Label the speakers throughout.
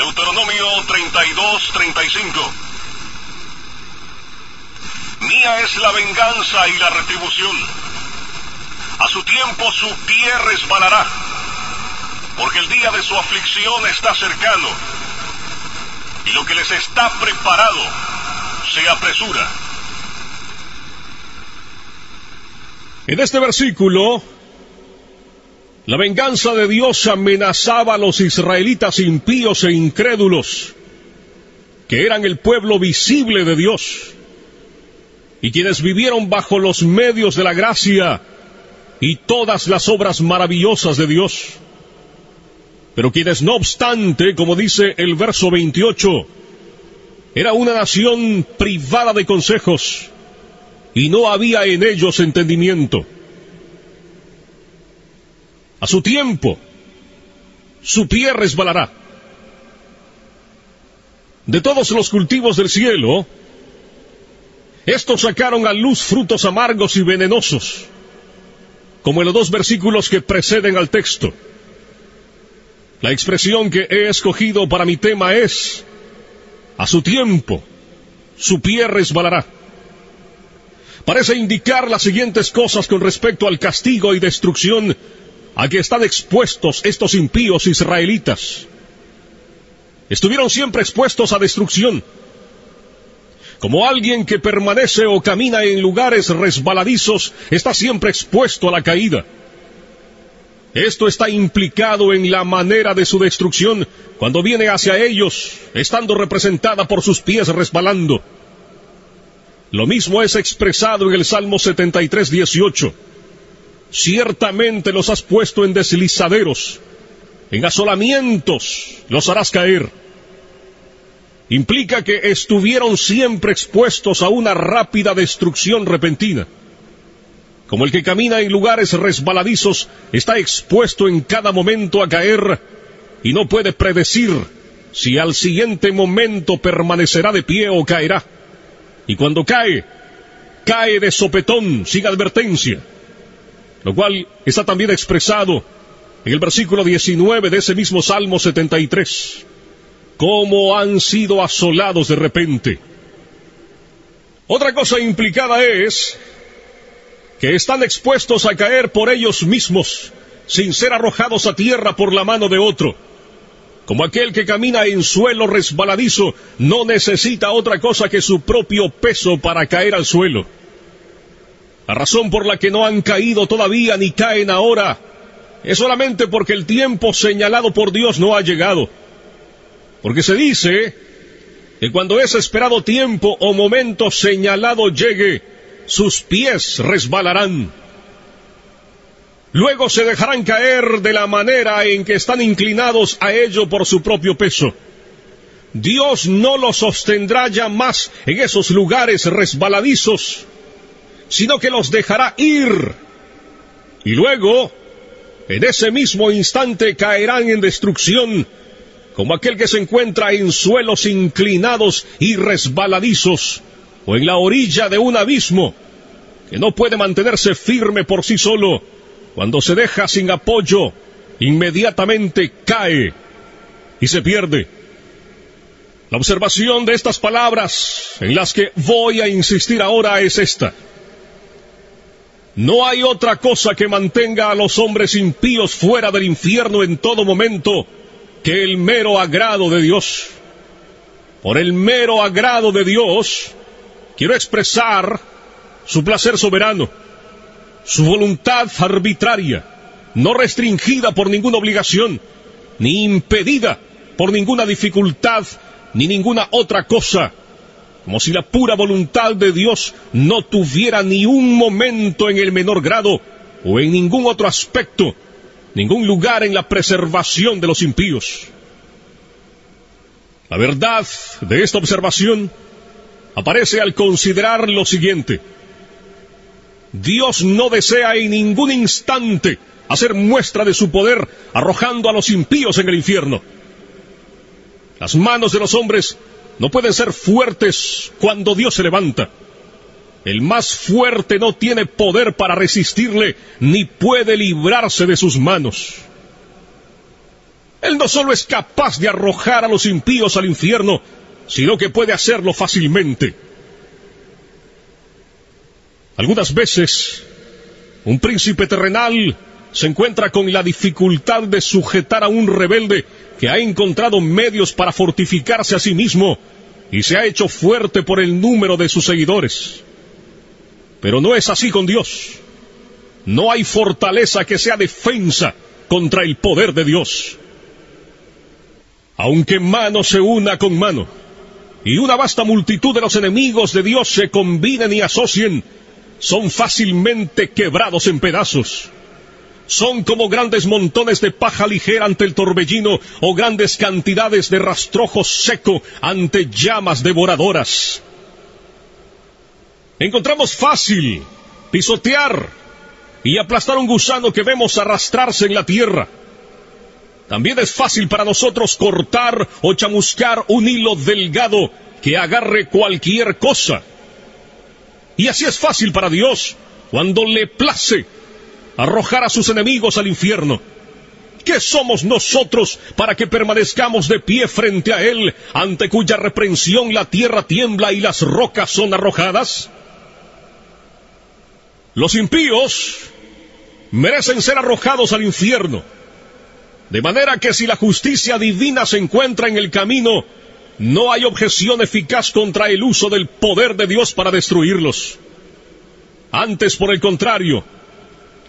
Speaker 1: Deuteronomio 32:35. Mía es la venganza y la retribución. A su tiempo su pie resbalará, porque el día de su aflicción está cercano, y lo que les está preparado se apresura.
Speaker 2: En este versículo, la venganza de Dios amenazaba a los israelitas impíos e incrédulos, que eran el pueblo visible de Dios, y quienes vivieron bajo los medios de la gracia y todas las obras maravillosas de Dios. Pero quienes, no obstante, como dice el verso 28, era una nación privada de consejos, y no había en ellos entendimiento. A su tiempo, su pie resbalará. De todos los cultivos del cielo, estos sacaron a luz frutos amargos y venenosos, como en los 2 versículos que preceden al texto. La expresión que he escogido para mi tema es: a su tiempo, su pie resbalará. Parece indicar las siguientes cosas con respecto al castigo y destrucción a que están expuestos estos impíos israelitas. Estuvieron siempre expuestos a destrucción. Como alguien que permanece o camina en lugares resbaladizos, está siempre expuesto a la caída. Esto está implicado en la manera de su destrucción cuando viene hacia ellos, estando representada por sus pies resbalando. Lo mismo es expresado en el Salmo 73:18. Ciertamente los has puesto en deslizaderos, en asolamientos los harás caer. Implica que estuvieron siempre expuestos a una rápida destrucción repentina. Como el que camina en lugares resbaladizos está expuesto en cada momento a caer y no puede predecir si al siguiente momento permanecerá de pie o caerá. Y cuando cae, cae de sopetón, sin advertencia. Lo cual está también expresado en el versículo 19 de ese mismo Salmo 73. Cómo han sido asolados de repente. Otra cosa implicada es que están expuestos a caer por ellos mismos, sin ser arrojados a tierra por la mano de otro. Como aquel que camina en suelo resbaladizo, no necesita otra cosa que su propio peso para caer al suelo. La razón por la que no han caído todavía ni caen ahora es solamente porque el tiempo señalado por Dios no ha llegado. Porque se dice que cuando ese esperado tiempo o momento señalado llegue, sus pies resbalarán. Luego se dejarán caer de la manera en que están inclinados a ello por su propio peso. Dios no los sostendrá ya más en esos lugares resbaladizos, sino que los dejará ir. Y luego, en ese mismo instante caerán en destrucción, como aquel que se encuentra en suelos inclinados y resbaladizos, o en la orilla de un abismo, que no puede mantenerse firme por sí solo. Cuando se deja sin apoyo, inmediatamente cae y se pierde. La observación de estas palabras, en las que voy a insistir ahora, es esta: no hay otra cosa que mantenga a los hombres impíos fuera del infierno en todo momento que el mero agrado de Dios. Por el mero agrado de Dios, quiero expresar su placer soberano, su voluntad arbitraria, no restringida por ninguna obligación, ni impedida por ninguna dificultad, ni ninguna otra cosa, como si la pura voluntad de Dios no tuviera ni un momento en el menor grado, o en ningún otro aspecto, ningún lugar en la preservación de los impíos. La verdad de esta observación aparece al considerar lo siguiente: Dios no desea en ningún instante hacer muestra de su poder arrojando a los impíos en el infierno. Las manos de los hombres no pueden ser fuertes cuando Dios se levanta. El más fuerte no tiene poder para resistirle, ni puede librarse de sus manos. Él no solo es capaz de arrojar a los impíos al infierno, sino que puede hacerlo fácilmente. Algunas veces, un príncipe terrenal se encuentra con la dificultad de sujetar a un rebelde que ha encontrado medios para fortificarse a sí mismo y se ha hecho fuerte por el número de sus seguidores. Pero no es así con Dios. No hay fortaleza que sea defensa contra el poder de Dios. Aunque mano se una con mano, y una vasta multitud de los enemigos de Dios se combinen y asocien, son fácilmente quebrados en pedazos. Son como grandes montones de paja ligera ante el torbellino, o grandes cantidades de rastrojo seco ante llamas devoradoras. Encontramos fácil pisotear y aplastar un gusano que vemos arrastrarse en la tierra. También es fácil para nosotros cortar o chamuscar un hilo delgado que agarre cualquier cosa. Y así es fácil para Dios, cuando le place arrojar a sus enemigos al infierno. ¿Qué somos nosotros para que permanezcamos de pie frente a Él, ante cuya reprensión la tierra tiembla y las rocas son arrojadas? Los impíos merecen ser arrojados al infierno, de manera que si la justicia divina se encuentra en el camino, no hay objeción eficaz contra el uso del poder de Dios para destruirlos. Antes, por el contrario,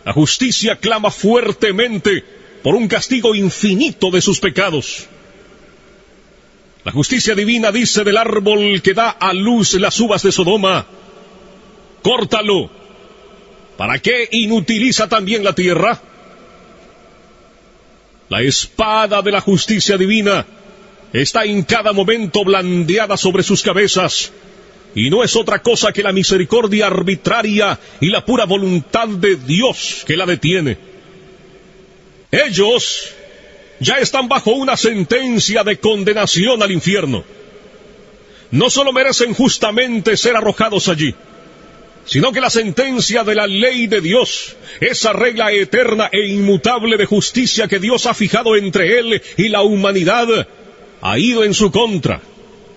Speaker 2: la justicia clama fuertemente por un castigo infinito de sus pecados. La justicia divina dice del árbol que da a luz las uvas de Sodoma: córtalo. ¿Para qué inutiliza también la tierra? La espada de la justicia divina está en cada momento blandeada sobre sus cabezas, y no es otra cosa que la misericordia arbitraria y la pura voluntad de Dios que la detiene. Ellos ya están bajo una sentencia de condenación al infierno. No solo merecen justamente ser arrojados allí, sino que la sentencia de la ley de Dios, esa regla eterna e inmutable de justicia que Dios ha fijado entre Él y la humanidad, ha ido en su contra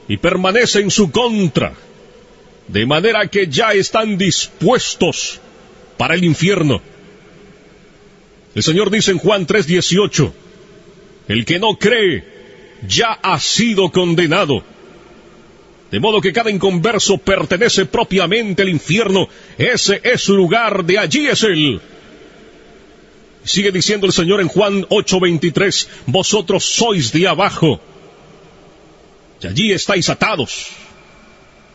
Speaker 2: y permanece en su contra, de manera que ya están dispuestos para el infierno. El Señor dice en Juan 3:18, el que no cree ya ha sido condenado. De modo que cada inconverso pertenece propiamente al infierno. Ese es su lugar, de allí es Él. Sigue diciendo el Señor en Juan 8:23, vosotros sois de abajo, y allí estáis atados.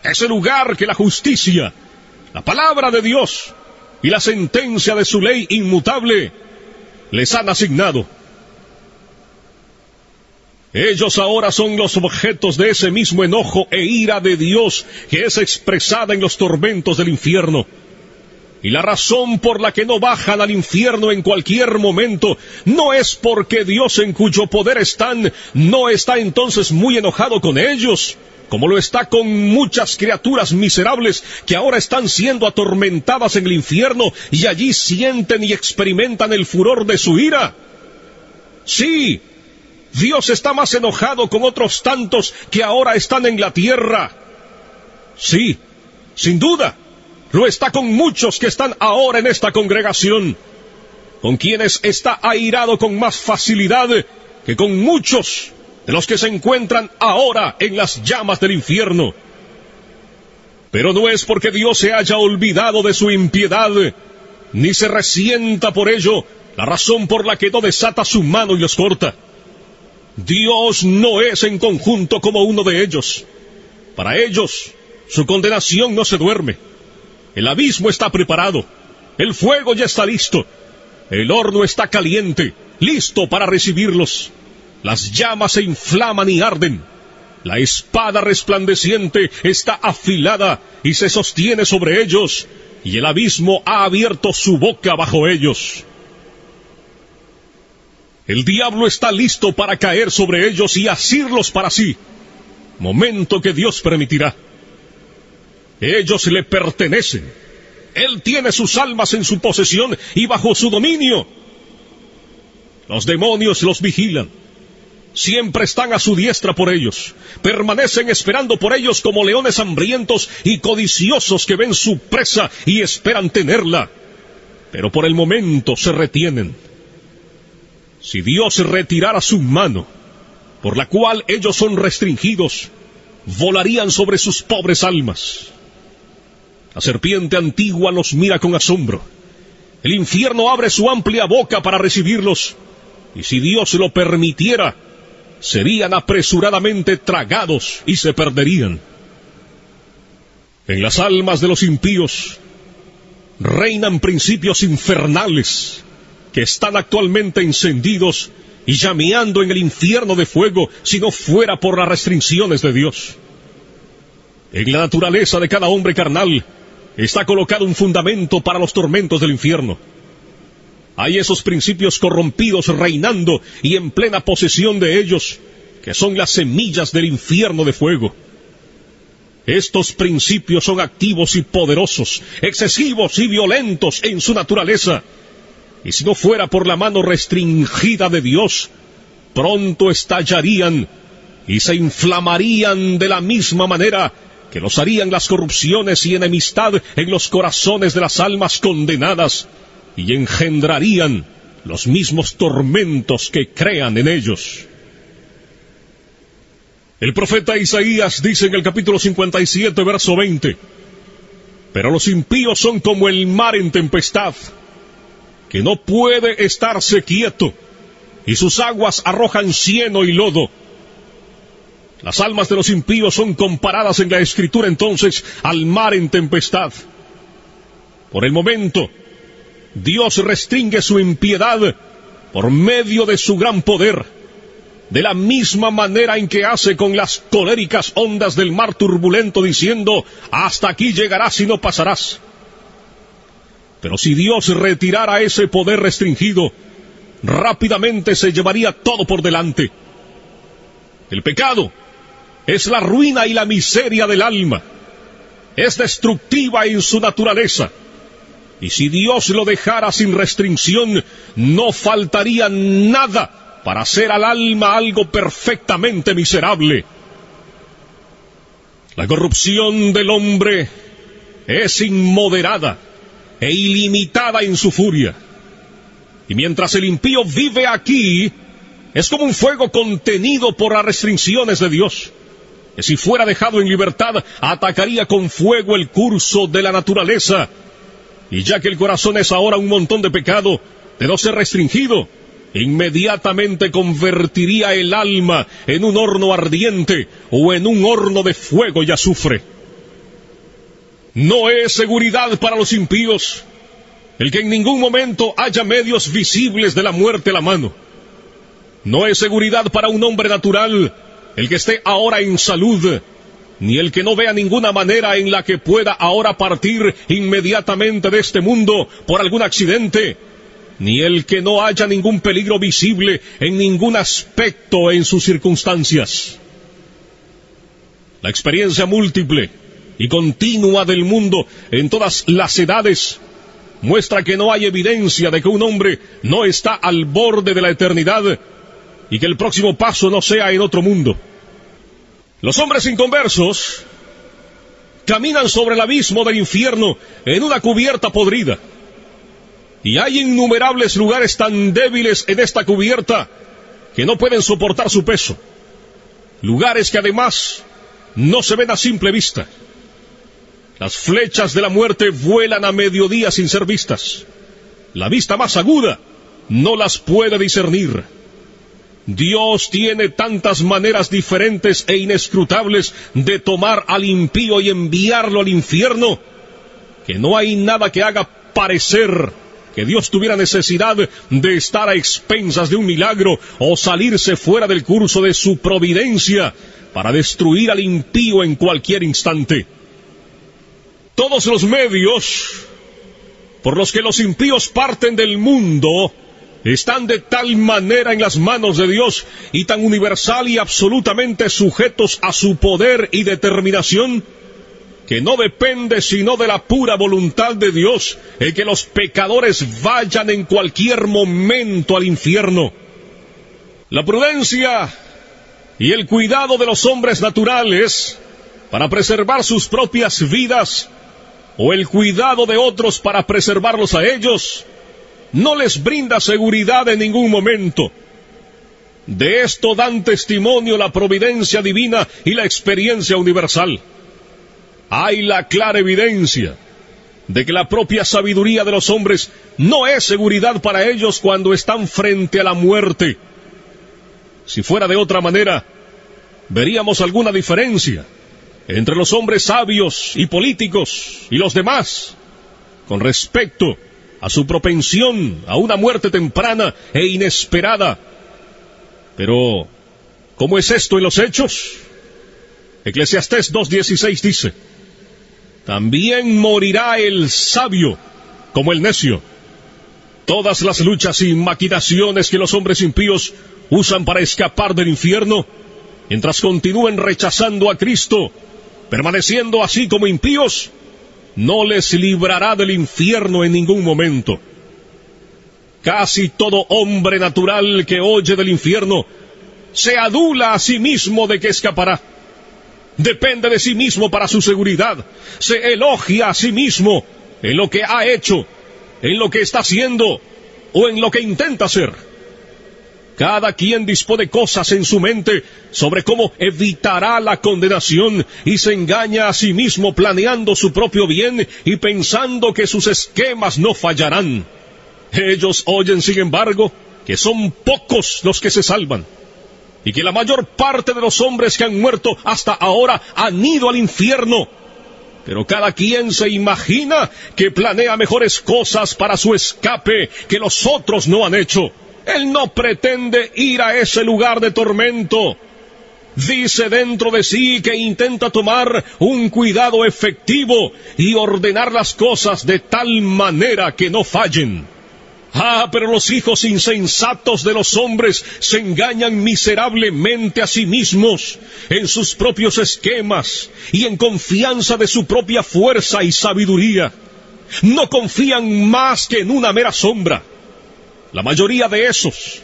Speaker 2: Ese lugar que la justicia, la palabra de Dios y la sentencia de su ley inmutable les han asignado. Ellos ahora son los objetos de ese mismo enojo e ira de Dios que es expresada en los tormentos del infierno. Y la razón por la que no bajan al infierno en cualquier momento no es porque Dios, en cuyo poder están, no está entonces muy enojado con ellos, como lo está con muchas criaturas miserables que ahora están siendo atormentadas en el infierno y allí sienten y experimentan el furor de su ira. Sí, Dios está más enojado con otros tantos que ahora están en la tierra. Sí, sin duda, lo está con muchos que están ahora en esta congregación, con quienes está airado con más facilidad que con muchos de los que se encuentran ahora en las llamas del infierno. Pero no es porque Dios se haya olvidado de su impiedad, ni se resienta por ello la razón por la que no desata su mano y los corta. Dios no es en conjunto como uno de ellos. Para ellos, su condenación no se duerme. El abismo está preparado, el fuego ya está listo, el horno está caliente, listo para recibirlos. Las llamas se inflaman y arden. La espada resplandeciente está afilada y se sostiene sobre ellos, y el abismo ha abierto su boca bajo ellos. El diablo está listo para caer sobre ellos y asirlos para sí, momento que Dios permitirá. Ellos le pertenecen. Él tiene sus almas en su posesión y bajo su dominio. Los demonios los vigilan, siempre están a su diestra por ellos, permanecen esperando por ellos como leones hambrientos y codiciosos que ven su presa y esperan tenerla, pero por el momento se retienen. Si Dios retirara su mano, por la cual ellos son restringidos, volarían sobre sus pobres almas. La serpiente antigua los mira con asombro. El infierno abre su amplia boca para recibirlos, y si Dios lo permitiera, serían apresuradamente tragados y se perderían. En las almas de los impíos reinan principios infernales que están actualmente encendidos y llameando en el infierno de fuego si no fuera por las restricciones de Dios. En la naturaleza de cada hombre carnal está colocado un fundamento para los tormentos del infierno. Hay esos principios corrompidos reinando y en plena posesión de ellos, que son las semillas del infierno de fuego. Estos principios son activos y poderosos, excesivos y violentos en su naturaleza, y si no fuera por la mano restringida de Dios, pronto estallarían y se inflamarían de la misma manera que los harían las corrupciones y enemistad en los corazones de las almas condenadas, y engendrarían los mismos tormentos que crean en ellos. El profeta Isaías dice en el capítulo 57, verso 20, «Pero los impíos son como el mar en tempestad, que no puede estarse quieto, y sus aguas arrojan cieno y lodo». Las almas de los impíos son comparadas en la Escritura entonces al mar en tempestad. Por el momento, Dios restringe su impiedad por medio de su gran poder, de la misma manera en que hace con las coléricas ondas del mar turbulento, diciendo, «Hasta aquí llegarás y no pasarás». Pero si Dios retirara ese poder restringido, rápidamente se llevaría todo por delante. El pecado es la ruina y la miseria del alma. Es destructiva en su naturaleza. Y si Dios lo dejara sin restricción, no faltaría nada para hacer al alma algo perfectamente miserable. La corrupción del hombre es inmoderada e ilimitada en su furia. Y mientras el impío vive aquí, es como un fuego contenido por las restricciones de Dios, que si fuera dejado en libertad, atacaría con fuego el curso de la naturaleza. Y ya que el corazón es ahora un montón de pecado, de no ser restringido, inmediatamente convertiría el alma en un horno ardiente o en un horno de fuego y azufre. No es seguridad para los impíos el que en ningún momento haya medios visibles de la muerte a la mano. No es seguridad para un hombre natural el que esté ahora en salud, ni el que no vea ninguna manera en la que pueda ahora partir inmediatamente de este mundo por algún accidente, ni el que no haya ningún peligro visible en ningún aspecto en sus circunstancias. La experiencia múltiple y continua del mundo en todas las edades muestra que no hay evidencia de que un hombre no está al borde de la eternidad y que el próximo paso no sea en otro mundo. Los hombres inconversos caminan sobre el abismo del infierno en una cubierta podrida. Y hay innumerables lugares tan débiles en esta cubierta que no pueden soportar su peso. Lugares que además no se ven a simple vista. Las flechas de la muerte vuelan a mediodía sin ser vistas. La vista más aguda no las puede discernir. Dios tiene tantas maneras diferentes e inescrutables de tomar al impío y enviarlo al infierno, que no hay nada que haga parecer que Dios tuviera necesidad de estar a expensas de un milagro o salirse fuera del curso de su providencia para destruir al impío en cualquier instante. Todos los medios por los que los impíos parten del mundo están de tal manera en las manos de Dios y tan universal y absolutamente sujetos a su poder y determinación, que no depende sino de la pura voluntad de Dios el que los pecadores vayan en cualquier momento al infierno. La prudencia y el cuidado de los hombres naturales para preservar sus propias vidas, o el cuidado de otros para preservarlos a ellos, no les brinda seguridad en ningún momento. De esto dan testimonio la providencia divina y la experiencia universal. Hay la clara evidencia de que la propia sabiduría de los hombres no es seguridad para ellos cuando están frente a la muerte. Si fuera de otra manera, veríamos alguna diferencia entre los hombres sabios y políticos y los demás con respecto a su propensión a una muerte temprana e inesperada. Pero, ¿cómo es esto en los hechos? Eclesiastés 2:16 dice: también morirá el sabio como el necio. Todas las luchas y maquinaciones que los hombres impíos usan para escapar del infierno, mientras continúen rechazando a Cristo, permaneciendo así como impíos, no les librará del infierno en ningún momento. Casi todo hombre natural que oye del infierno se adula a sí mismo de que escapará. Depende de sí mismo para su seguridad. Se elogia a sí mismo en lo que ha hecho, en lo que está haciendo o en lo que intenta hacer. Cada quien dispone cosas en su mente sobre cómo evitará la condenación y se engaña a sí mismo planeando su propio bien y pensando que sus esquemas no fallarán. Ellos oyen, sin embargo, que son pocos los que se salvan y que la mayor parte de los hombres que han muerto hasta ahora han ido al infierno. Pero cada quien se imagina que planea mejores cosas para su escape que los otros no han hecho. Él no pretende ir a ese lugar de tormento. Dice dentro de sí que intenta tomar un cuidado efectivo y ordenar las cosas de tal manera que no fallen. Pero los hijos insensatos de los hombres se engañan miserablemente a sí mismos en sus propios esquemas y en confianza de su propia fuerza y sabiduría. No confían más que en una mera sombra. La mayoría de esos,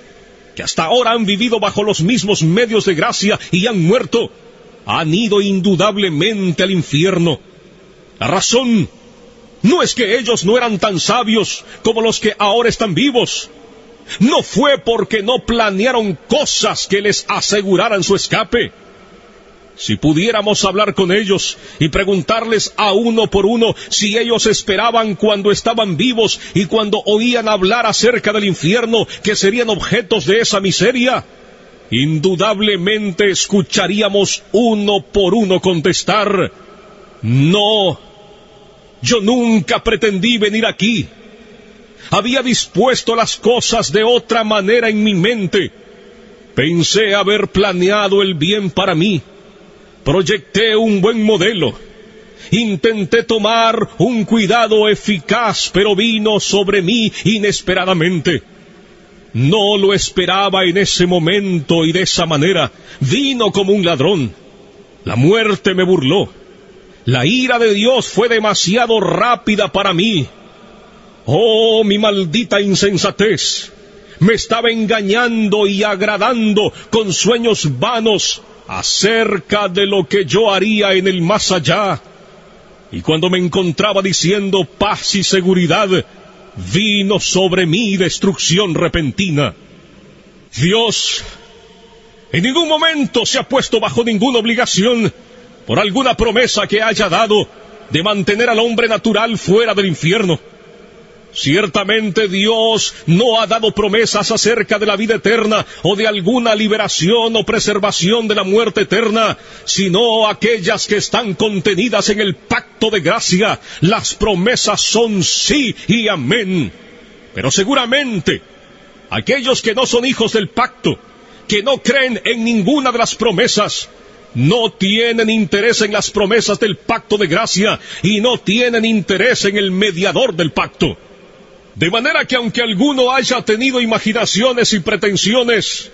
Speaker 2: que hasta ahora han vivido bajo los mismos medios de gracia y han muerto, han ido indudablemente al infierno. La razón no es que ellos no eran tan sabios como los que ahora están vivos. No fue porque no planearon cosas que les aseguraran su escape. Si pudiéramos hablar con ellos y preguntarles a uno por uno si ellos esperaban cuando estaban vivos y cuando oían hablar acerca del infierno que serían objetos de esa miseria, indudablemente escucharíamos uno por uno contestar: no, yo nunca pretendí venir aquí. Había dispuesto las cosas de otra manera en mi mente. Pensé haber planeado el bien para mí. Proyecté un buen modelo. Intenté tomar un cuidado eficaz, pero vino sobre mí inesperadamente. No lo esperaba en ese momento y de esa manera. Vino como un ladrón. La muerte me burló. La ira de Dios fue demasiado rápida para mí. Oh, mi maldita insensatez. Me estaba engañando y agradando con sueños vanos acerca de lo que yo haría en el más allá. Y cuando me encontraba diciendo paz y seguridad, vino sobre mí destrucción repentina. Dios en ningún momento se ha puesto bajo ninguna obligación por alguna promesa que haya dado de mantener al hombre natural fuera del infierno. Ciertamente Dios no ha dado promesas acerca de la vida eterna o de alguna liberación o preservación de la muerte eterna, sino aquellas que están contenidas en el pacto de gracia. Las promesas son sí y amén. Pero seguramente aquellos que no son hijos del pacto, que no creen en ninguna de las promesas, no tienen interés en las promesas del pacto de gracia y no tienen interés en el mediador del pacto. De manera que aunque alguno haya tenido imaginaciones y pretensiones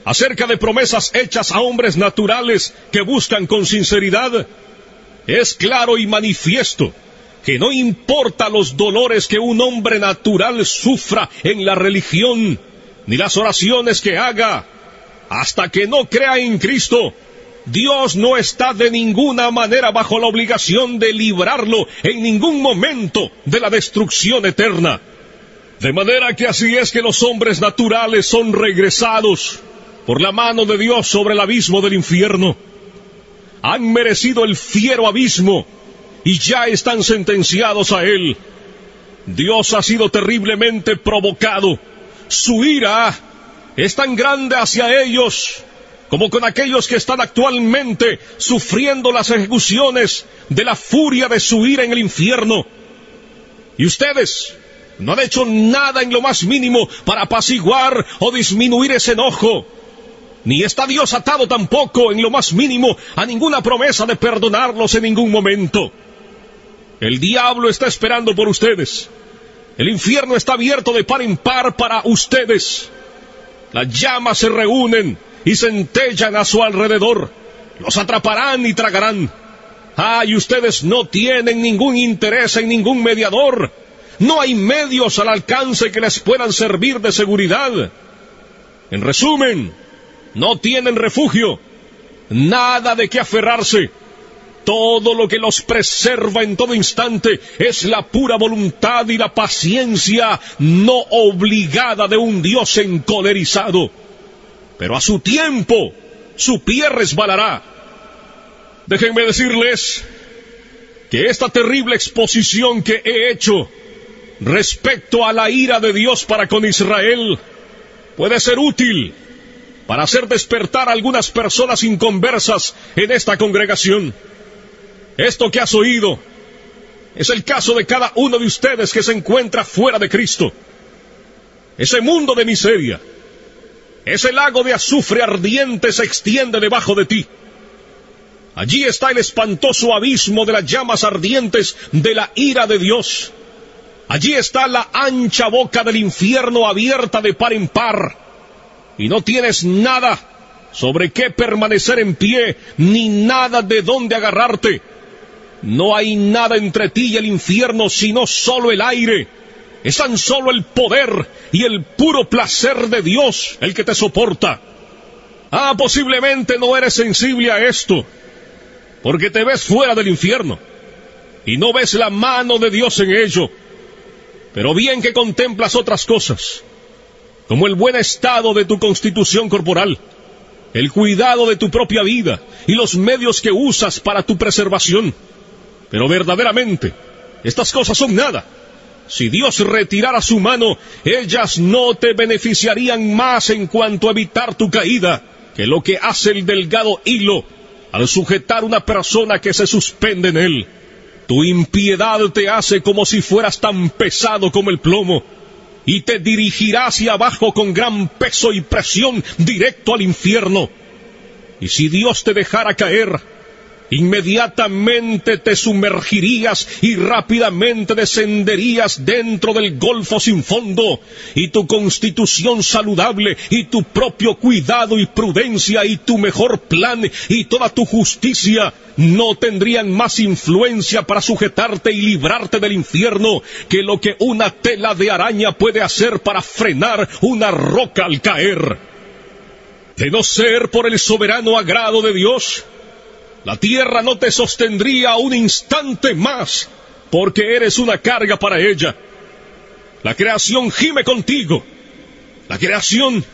Speaker 2: acerca de promesas hechas a hombres naturales que buscan con sinceridad, es claro y manifiesto que no importa los dolores que un hombre natural sufra en la religión, ni las oraciones que haga, hasta que no crea en Cristo, Dios no está de ninguna manera bajo la obligación de librarlo en ningún momento de la destrucción eterna. De manera que así es que los hombres naturales son regresados por la mano de Dios sobre el abismo del infierno. Han merecido el fiero abismo y ya están sentenciados a él. Dios ha sido terriblemente provocado. Su ira es tan grande hacia ellos como con aquellos que están actualmente sufriendo las ejecuciones de la furia de su ira en el infierno. Y ustedes no han hecho nada en lo más mínimo para apaciguar o disminuir ese enojo. Ni está Dios atado tampoco en lo más mínimo a ninguna promesa de perdonarlos en ningún momento. El diablo está esperando por ustedes. El infierno está abierto de par en par para ustedes. Las llamas se reúnen y centellan a su alrededor. Los atraparán y tragarán. Y ustedes no tienen ningún interés en ningún mediador. No hay medios al alcance que les puedan servir de seguridad. En resumen, no tienen refugio, nada de qué aferrarse. Todo lo que los preserva en todo instante es la pura voluntad y la paciencia no obligada de un Dios encolerizado. Pero a su tiempo, su pie resbalará. Déjenme decirles que esta terrible exposición que he hecho respecto a la ira de Dios para con Israel puede ser útil para hacer despertar a algunas personas inconversas en esta congregación. Esto que has oído es el caso de cada uno de ustedes que se encuentra fuera de Cristo. Ese mundo de miseria, ese lago de azufre ardiente se extiende debajo de ti. Allí está el espantoso abismo de las llamas ardientes de la ira de Dios. Allí está la ancha boca del infierno abierta de par en par. Y no tienes nada sobre qué permanecer en pie, ni nada de dónde agarrarte. No hay nada entre ti y el infierno, sino solo el aire. Es tan solo el poder y el puro placer de Dios el que te soporta. Posiblemente no eres sensible a esto, porque te ves fuera del infierno y no ves la mano de Dios en ello. Pero bien que contemplas otras cosas, como el buen estado de tu constitución corporal, el cuidado de tu propia vida y los medios que usas para tu preservación. Pero verdaderamente, estas cosas son nada. Si Dios retirara su mano, ellas no te beneficiarían más en cuanto a evitar tu caída, que lo que hace el delgado hilo al sujetar una persona que se suspende en él. Tu impiedad te hace como si fueras tan pesado como el plomo, y te dirigirá hacia abajo con gran peso y presión directo al infierno. Y si Dios te dejara caer, inmediatamente te sumergirías y rápidamente descenderías dentro del golfo sin fondo, y tu constitución saludable, y tu propio cuidado y prudencia, y tu mejor plan, y toda tu justicia, no tendrían más influencia para sujetarte y librarte del infierno que lo que una tela de araña puede hacer para frenar una roca al caer. De no ser por el soberano agrado de Dios, la tierra no te sostendría un instante más, porque eres una carga para ella. La creación gime contigo. La creación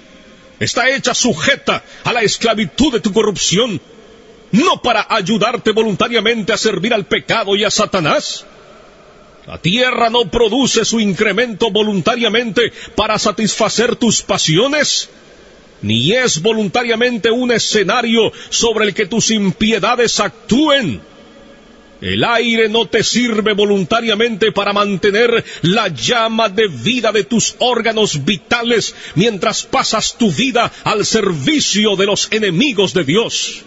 Speaker 2: está hecha sujeta a la esclavitud de tu corrupción, no para ayudarte voluntariamente a servir al pecado y a Satanás. La tierra no produce su incremento voluntariamente para satisfacer tus pasiones, ni es voluntariamente un escenario sobre el que tus impiedades actúen. El aire no te sirve voluntariamente para mantener la llama de vida de tus órganos vitales mientras pasas tu vida al servicio de los enemigos de Dios.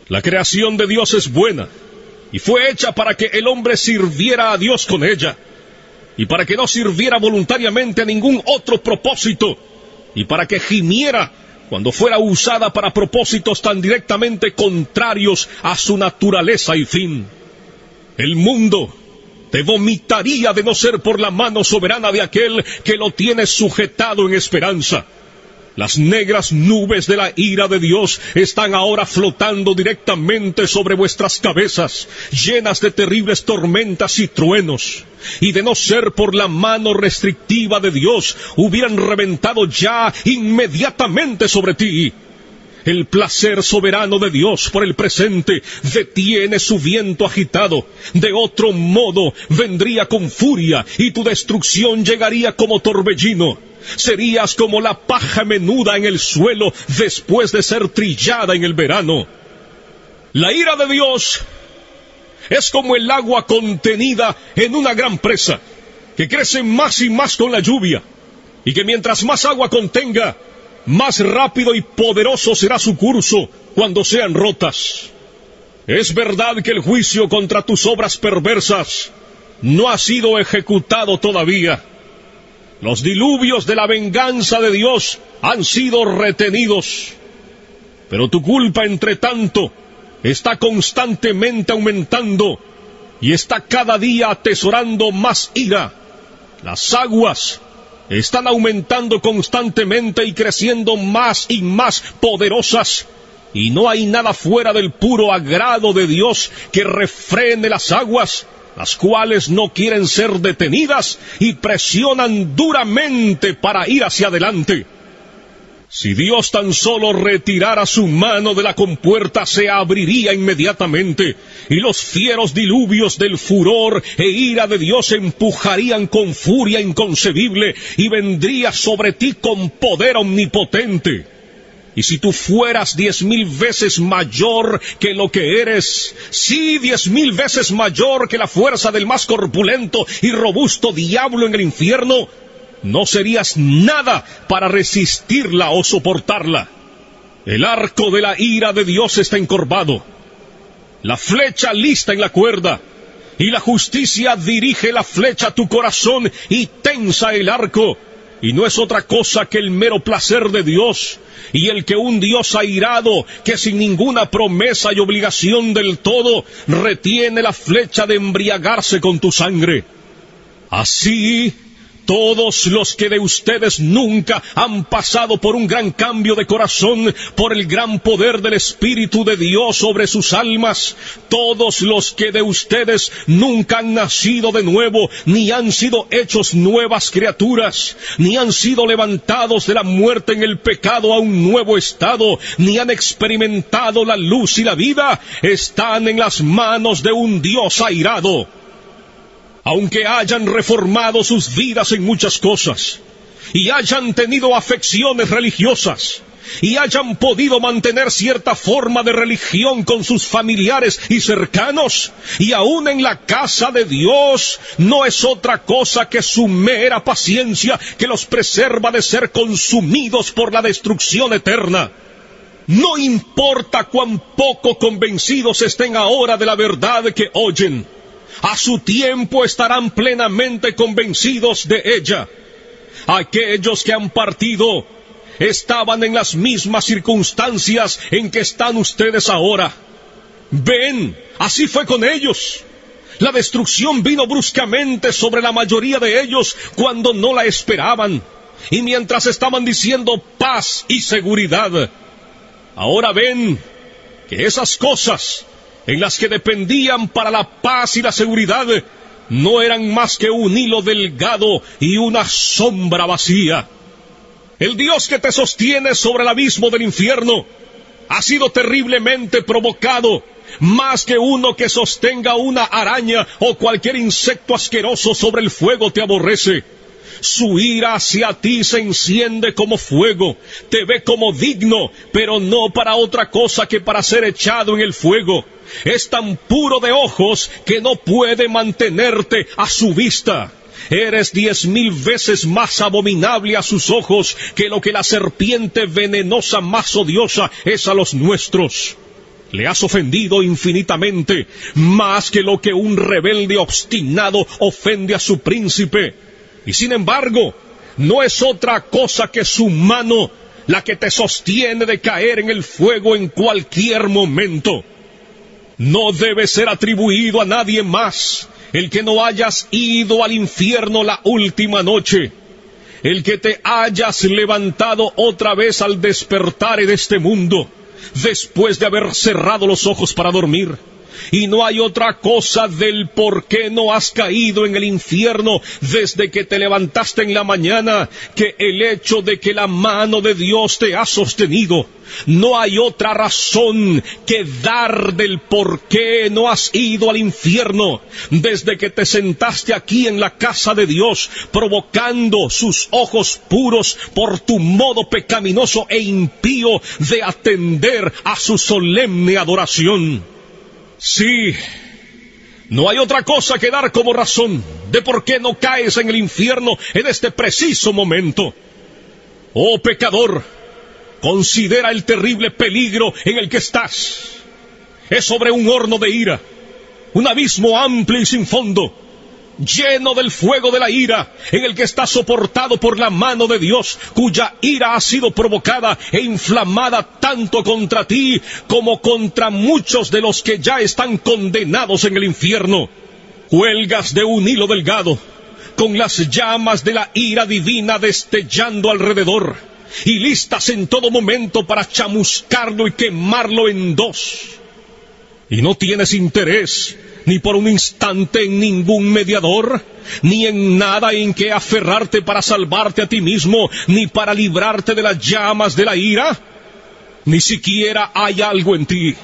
Speaker 2: La creación de Dios es buena y fue hecha para que el hombre sirviera a Dios con ella, y para que no sirviera voluntariamente a ningún otro propósito, y para que gimiera cuando fuera usada para propósitos tan directamente contrarios a su naturaleza y fin. El mundo te vomitaría de no ser por la mano soberana de aquel que lo tiene sujetado en esperanza. Las negras nubes de la ira de Dios están ahora flotando directamente sobre vuestras cabezas, llenas de terribles tormentas y truenos. Y de no ser por la mano restrictiva de Dios, hubieran reventado ya inmediatamente sobre ti. El placer soberano de Dios por el presente detiene su viento agitado. De otro modo vendría con furia y tu destrucción llegaría como torbellino. Serías como la paja menuda en el suelo después de ser trillada en el verano. La ira de Dios es como el agua contenida en una gran presa, que crece más y más con la lluvia, y que mientras más agua contenga, más rápido y poderoso será su curso cuando sean rotas. Es verdad que el juicio contra tus obras perversas no ha sido ejecutado todavía. Los diluvios de la venganza de Dios han sido retenidos. Pero tu culpa, entre tanto, está constantemente aumentando y está cada día atesorando más ira. Las aguas están aumentando constantemente y creciendo más y más poderosas. Y no hay nada fuera del puro agrado de Dios que refrene las aguas, las cuales no quieren ser detenidas y presionan duramente para ir hacia adelante. Si Dios tan solo retirara su mano de la compuerta, se abriría inmediatamente, y los fieros diluvios del furor e ira de Dios empujarían con furia inconcebible, y vendría sobre ti con poder omnipotente. Y si tú fueras 10,000 veces mayor que lo que eres, sí, 10,000 veces mayor que la fuerza del más corpulento y robusto diablo en el infierno, no serías nada para resistirla o soportarla. El arco de la ira de Dios está encorvado, la flecha lista en la cuerda, y la justicia dirige la flecha a tu corazón y tensa el arco, y no es otra cosa que el mero placer de Dios, y el que un Dios airado, que sin ninguna promesa y obligación del todo, retiene la flecha de embriagarse con tu sangre. Así, todos los que de ustedes nunca han pasado por un gran cambio de corazón, por el gran poder del Espíritu de Dios sobre sus almas, todos los que de ustedes nunca han nacido de nuevo, ni han sido hechos nuevas criaturas, ni han sido levantados de la muerte en el pecado a un nuevo estado, ni han experimentado la luz y la vida, están en las manos de un Dios airado. Aunque hayan reformado sus vidas en muchas cosas, y hayan tenido afecciones religiosas, y hayan podido mantener cierta forma de religión con sus familiares y cercanos, y aún en la casa de Dios, no es otra cosa que su mera paciencia que los preserva de ser consumidos por la destrucción eterna. No importa cuán poco convencidos estén ahora de la verdad que oyen, a su tiempo estarán plenamente convencidos de ella. Aquellos que han partido estaban en las mismas circunstancias en que están ustedes ahora. Ven, así fue con ellos. La destrucción vino bruscamente sobre la mayoría de ellos cuando no la esperaban, y mientras estaban diciendo paz y seguridad. Ahora ven que esas cosas en las que dependían para la paz y la seguridad, no eran más que un hilo delgado y una sombra vacía. El Dios que te sostiene sobre el abismo del infierno ha sido terriblemente provocado, más que uno que sostenga una araña o cualquier insecto asqueroso sobre el fuego te aborrece. Su ira hacia ti se enciende como fuego, te ve como digno, pero no para otra cosa que para ser echado en el fuego. Es tan puro de ojos que no puede mantenerte a su vista. Eres 10,000 veces más abominable a sus ojos que lo que la serpiente venenosa más odiosa es a los nuestros. Le has ofendido infinitamente, más que lo que un rebelde obstinado ofende a su príncipe. Y sin embargo, no es otra cosa que su mano la que te sostiene de caer en el fuego en cualquier momento. No debe ser atribuido a nadie más el que no hayas ido al infierno la última noche. el que te hayas levantado otra vez al despertar en este mundo, después de haber cerrado los ojos para dormir. Y no hay otra cosa del por qué no has caído en el infierno desde que te levantaste en la mañana que el hecho de que la mano de Dios te ha sostenido. No hay otra razón que dar del por qué no has ido al infierno desde que te sentaste aquí en la casa de Dios, provocando sus ojos puros por tu modo pecaminoso e impío de atender a su solemne adoración. Sí, no hay otra cosa que dar como razón de por qué no caes en el infierno en este preciso momento. Oh pecador, considera el terrible peligro en el que estás. Es sobre un horno de ira, un abismo amplio y sin fondo, lleno del fuego de la ira, en el que está soportado por la mano de Dios, cuya ira ha sido provocada e inflamada tanto contra ti como contra muchos de los que ya están condenados en el infierno. Cuelgas de un hilo delgado, con las llamas de la ira divina destellando alrededor, y listas en todo momento para chamuscarlo y quemarlo en dos. Y no tienes interés ni por un instante en ningún mediador, ni en nada en que aferrarte para salvarte a ti mismo, ni para librarte de las llamas de la ira. Ni siquiera hay algo en ti,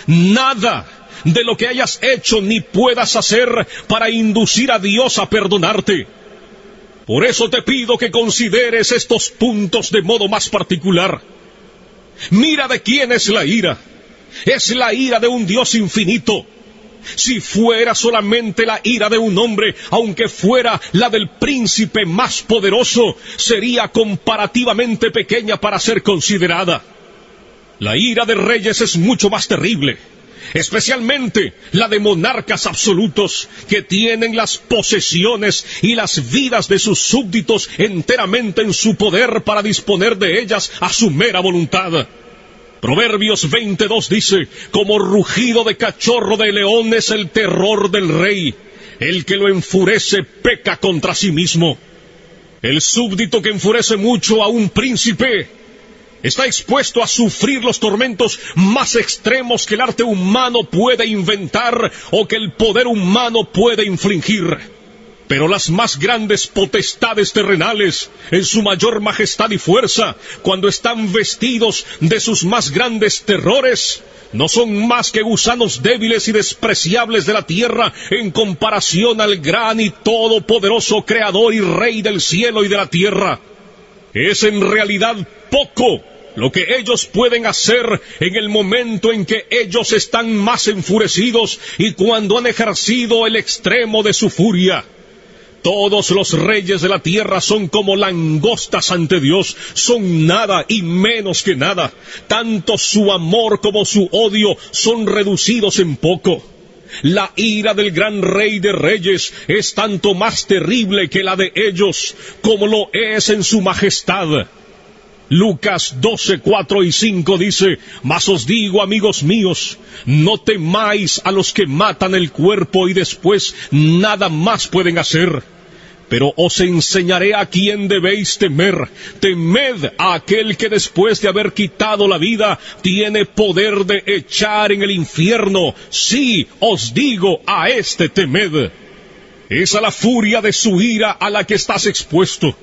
Speaker 2: nada de lo que hayas hecho ni puedas hacer para inducir a Dios a perdonarte. Por eso te pido que consideres estos puntos de modo más particular. Mira de quién es la ira. Es la ira de un Dios infinito. Si fuera solamente la ira de un hombre, aunque fuera la del príncipe más poderoso, sería comparativamente pequeña para ser considerada. La ira de reyes es mucho más terrible, especialmente la de monarcas absolutos que tienen las posesiones y las vidas de sus súbditos enteramente en su poder para disponer de ellas a su mera voluntad. Proverbios 22 dice, como rugido de cachorro de león es el terror del rey. El que lo enfurece peca contra sí mismo. El súbdito que enfurece mucho a un príncipe está expuesto a sufrir los tormentos más extremos que el arte humano puede inventar o que el poder humano puede infligir. Pero las más grandes potestades terrenales, en su mayor majestad y fuerza, cuando están vestidos de sus más grandes terrores, no son más que gusanos débiles y despreciables de la tierra en comparación al gran y todopoderoso Creador y Rey del cielo y de la tierra. Es en realidad poco lo que ellos pueden hacer en el momento en que ellos están más enfurecidos y cuando han ejercido el extremo de su furia. Todos los reyes de la tierra son como langostas ante Dios, son nada y menos que nada. Tanto su amor como su odio son reducidos en poco. La ira del gran Rey de Reyes es tanto más terrible que la de ellos, como lo es en su majestad. Lucas 12, 4 y 5 dice, mas os digo, amigos míos, no temáis a los que matan el cuerpo y después nada más pueden hacer. Pero os enseñaré a quién debéis temer. Temed a aquel que después de haber quitado la vida, tiene poder de echar en el infierno. Sí, os digo, a este temed. Es a la furia de su ira a la que estás expuesto.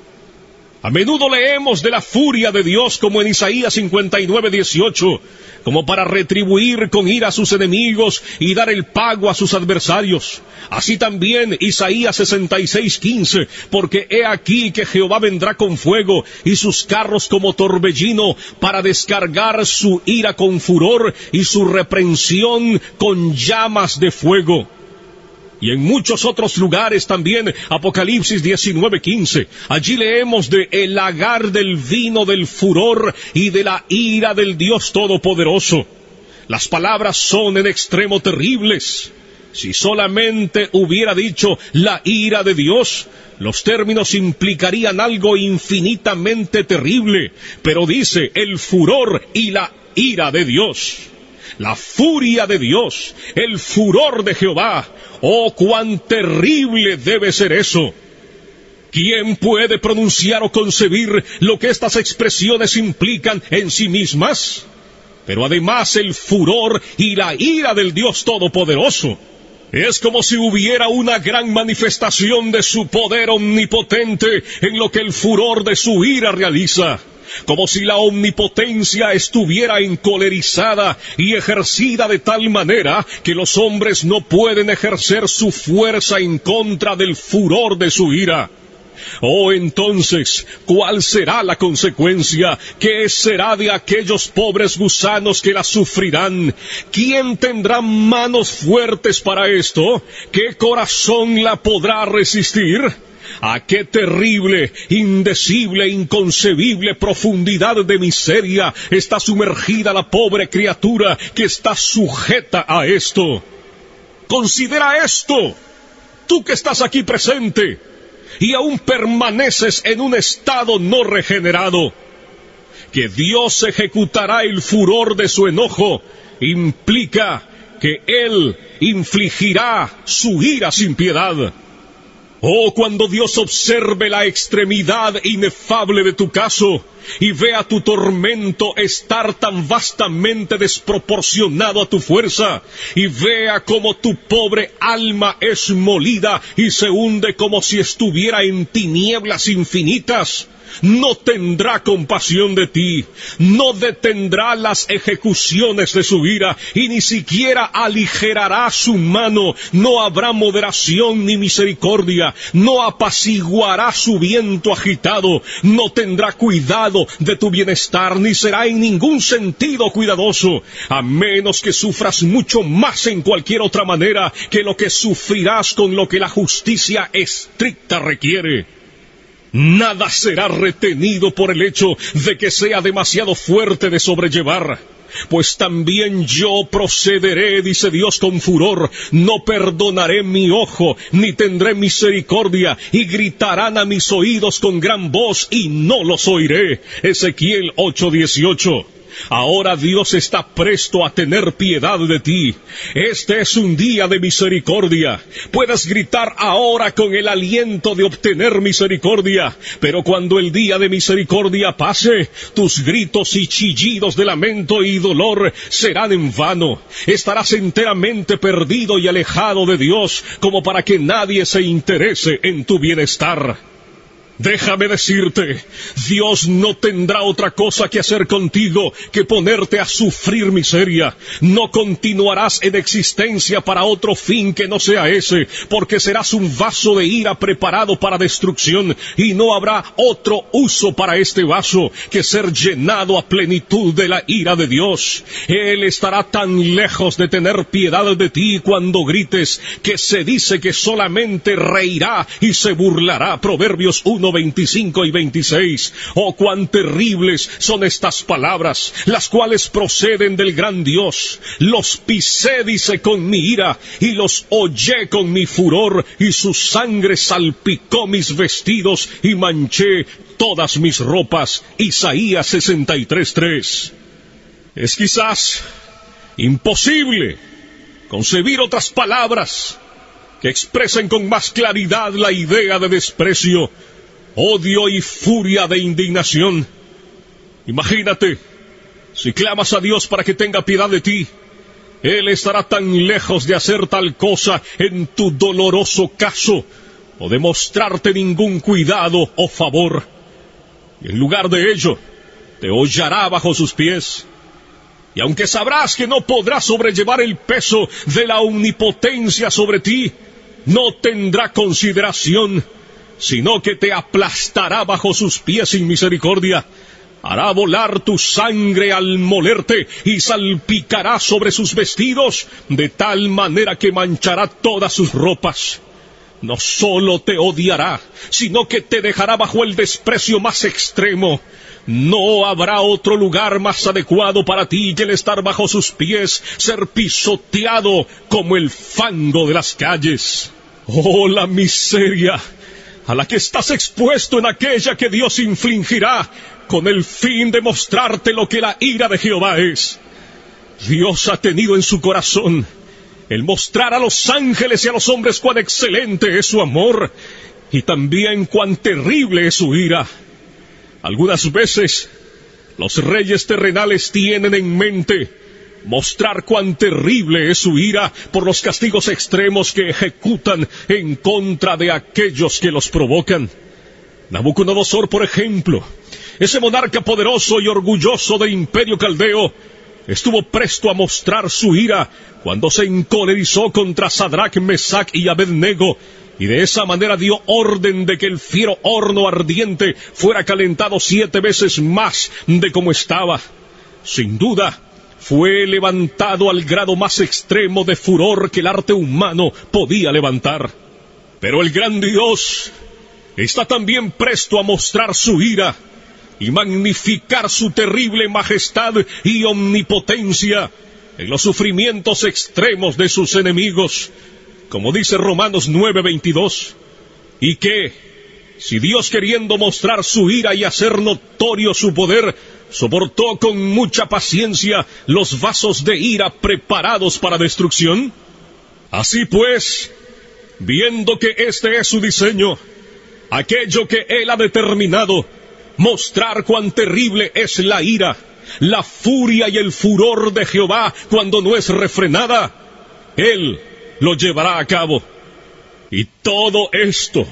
Speaker 2: A menudo leemos de la furia de Dios como en Isaías 59, 18, como para retribuir con ira a sus enemigos y dar el pago a sus adversarios. Así también Isaías 66, 15, porque he aquí que Jehová vendrá con fuego y sus carros como torbellino para descargar su ira con furor y su reprensión con llamas de fuego. Y en muchos otros lugares también, Apocalipsis 19:15, allí leemos de el lagar del vino del furor y de la ira del Dios Todopoderoso. Las palabras son en extremo terribles. Si solamente hubiera dicho la ira de Dios, los términos implicarían algo infinitamente terrible, pero dice el furor y la ira de Dios. La furia de Dios, el furor de Jehová. ¡Oh, cuán terrible debe ser eso! ¿Quién puede pronunciar o concebir lo que estas expresiones implican en sí mismas? Pero además el furor y la ira del Dios Todopoderoso es como si hubiera una gran manifestación de su poder omnipotente en lo que el furor de su ira realiza, como si la omnipotencia estuviera encolerizada y ejercida de tal manera que los hombres no pueden ejercer su fuerza en contra del furor de su ira. Oh, entonces, ¿cuál será la consecuencia? ¿Qué será de aquellos pobres gusanos que la sufrirán? ¿Quién tendrá manos fuertes para esto? ¿Qué corazón la podrá resistir? ¿A qué terrible, indecible, inconcebible profundidad de miseria está sumergida la pobre criatura que está sujeta a esto? Considera esto, tú que estás aquí presente y aún permaneces en un estado no regenerado. Que Dios ejecutará el furor de su enojo implica que Él infligirá su ira sin piedad. Oh, cuando Dios observe la extremidad inefable de tu caso y vea tu tormento estar tan vastamente desproporcionado a tu fuerza, y vea cómo tu pobre alma es molida y se hunde como si estuviera en tinieblas infinitas, no tendrá compasión de ti, no detendrá las ejecuciones de su ira, y ni siquiera aligerará su mano. No habrá moderación ni misericordia, no apaciguará su viento agitado, no tendrá cuidado de tu bienestar, ni será en ningún sentido cuidadoso, a menos que sufras mucho más en cualquier otra manera que lo que sufrirás con lo que la justicia estricta requiere. Nada será retenido por el hecho de que sea demasiado fuerte de sobrellevar, pues también yo procederé, dice Dios con furor, no perdonaré mi ojo, ni tendré misericordia, y gritarán a mis oídos con gran voz, y no los oiré. Ezequiel 8:18. Ahora Dios está presto a tener piedad de ti. Este es un día de misericordia. Puedes gritar ahora con el aliento de obtener misericordia, pero cuando el día de misericordia pase, tus gritos y chillidos de lamento y dolor serán en vano. Estarás enteramente perdido y alejado de Dios, como para que nadie se interese en tu bienestar. Déjame decirte, Dios no tendrá otra cosa que hacer contigo que ponerte a sufrir miseria. No continuarás en existencia para otro fin que no sea ese, porque serás un vaso de ira preparado para destrucción, y no habrá otro uso para este vaso que ser llenado a plenitud de la ira de Dios. Él estará tan lejos de tener piedad de ti cuando grites, que se dice que solamente reirá y se burlará. Proverbios 1:25 y 26. Oh, cuán terribles son estas palabras, las cuales proceden del gran Dios. Los pisé, dice, con mi ira, y los hollé con mi furor, y su sangre salpicó mis vestidos y manché todas mis ropas. Isaías 63:3. Es quizás imposible concebir otras palabras que expresen con más claridad la idea de desprecio, odio y furia de indignación. Imagínate, si clamas a Dios para que tenga piedad de ti, Él estará tan lejos de hacer tal cosa en tu doloroso caso, o de mostrarte ningún cuidado o favor. Y en lugar de ello, te hollará bajo sus pies. Y aunque sabrás que no podrás sobrellevar el peso de la omnipotencia sobre ti, no tendrá consideración, sino que te aplastará bajo sus pies sin misericordia. Hará volar tu sangre al molerte y salpicará sobre sus vestidos, de tal manera que manchará todas sus ropas. No solo te odiará, sino que te dejará bajo el desprecio más extremo. No habrá otro lugar más adecuado para ti que el estar bajo sus pies, ser pisoteado como el fango de las calles. Oh, la miseria a la que estás expuesto en aquella que Dios infligirá con el fin de mostrarte lo que la ira de Jehová es. Dios ha tenido en su corazón el mostrar a los ángeles y a los hombres cuán excelente es su amor, y también cuán terrible es su ira. Algunas veces, los reyes terrenales tienen en mente mostrar cuán terrible es su ira por los castigos extremos que ejecutan en contra de aquellos que los provocan. Nabucodonosor, por ejemplo, ese monarca poderoso y orgulloso del imperio caldeo, estuvo presto a mostrar su ira cuando se encolerizó contra Sadrach, Mesach y Abednego, y de esa manera dio orden de que el fiero horno ardiente fuera calentado 7 veces más de como estaba. Sin duda, fue levantado al grado más extremo de furor que el arte humano podía levantar. Pero el gran Dios está también presto a mostrar su ira y magnificar su terrible majestad y omnipotencia en los sufrimientos extremos de sus enemigos, como dice Romanos 9:22, y que, si Dios, queriendo mostrar su ira y hacer notorio su poder, soportó con mucha paciencia los vasos de ira preparados para destrucción, así pues, viendo que este es su diseño, aquello que Él ha determinado, mostrar cuán terrible es la ira, la furia y el furor de Jehová cuando no es refrenada, Él lo llevará a cabo. Y todo esto